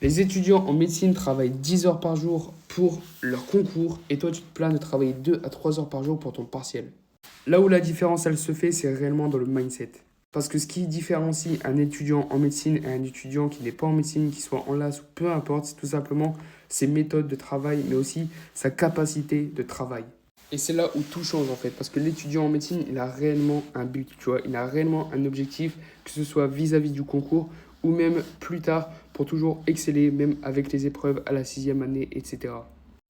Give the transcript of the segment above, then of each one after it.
Les étudiants en médecine travaillent 10 heures par jour pour leur concours et toi, tu te plains de travailler 2 à 3 heures par jour pour ton partiel. Là où la différence, elle se fait, c'est réellement dans le mindset. Parce que ce qui différencie un étudiant en médecine et un étudiant qui n'est pas en médecine, qui soit en LAS ou peu importe, c'est tout simplement ses méthodes de travail, mais aussi sa capacité de travail. Et c'est là où tout change en fait, parce que l'étudiant en médecine, il a réellement un but, tu vois, il a réellement un objectif, que ce soit vis-à-vis du concours ou même plus tard pour toujours exceller, même avec les épreuves à la 6e année, etc.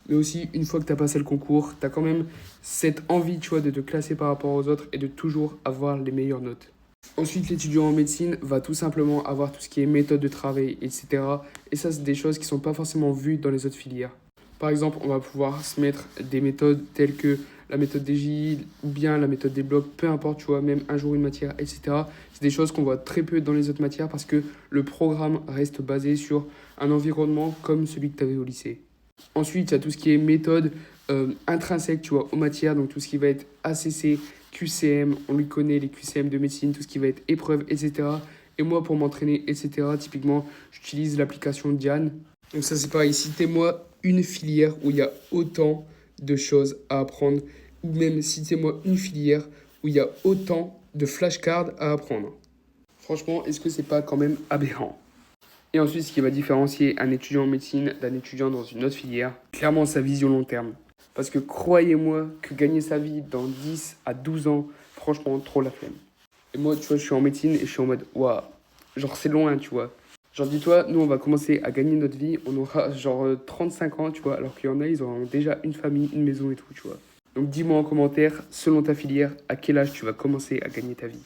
Mais aussi, une fois que tu as passé le concours, tu as quand même cette envie, tu vois, de te classer par rapport aux autres et de toujours avoir les meilleures notes. Ensuite, l'étudiant en médecine va tout simplement avoir tout ce qui est méthode de travail, etc. Et ça, c'est des choses qui ne sont pas forcément vues dans les autres filières. Par exemple, on va pouvoir se mettre des méthodes telles que la méthode des JI ou bien la méthode des blocs, peu importe, tu vois, même un jour une matière, etc. C'est des choses qu'on voit très peu dans les autres matières parce que le programme reste basé sur un environnement comme celui que tu avais au lycée. Ensuite, il y a tout ce qui est méthode intrinsèque, tu vois, aux matières, donc tout ce qui va être ACC, QCM, on lui connaît les QCM de médecine, tout ce qui va être épreuve, etc. Et moi, pour m'entraîner, etc., typiquement, j'utilise l'application Diane. Donc ça, c'est pareil, citez-moi une filière où il y a autant de choses à apprendre, ou même citez-moi une filière où il y a autant de flashcards à apprendre. Franchement, est-ce que c'est pas quand même aberrant? Et ensuite, ce qui va différencier un étudiant en médecine d'un étudiant dans une autre filière, clairement sa vision long terme. Parce que croyez-moi que gagner sa vie dans 10 à 12 ans, franchement, trop la flemme. Et moi, tu vois, je suis en médecine et je suis en mode, waouh, genre c'est loin, tu vois. Genre dis-toi, nous on va commencer à gagner notre vie, on aura genre 35 ans, tu vois, alors qu'il y en a, ils auront déjà une famille, une maison et tout, tu vois. Donc dis-moi en commentaire, selon ta filière, à quel âge tu vas commencer à gagner ta vie.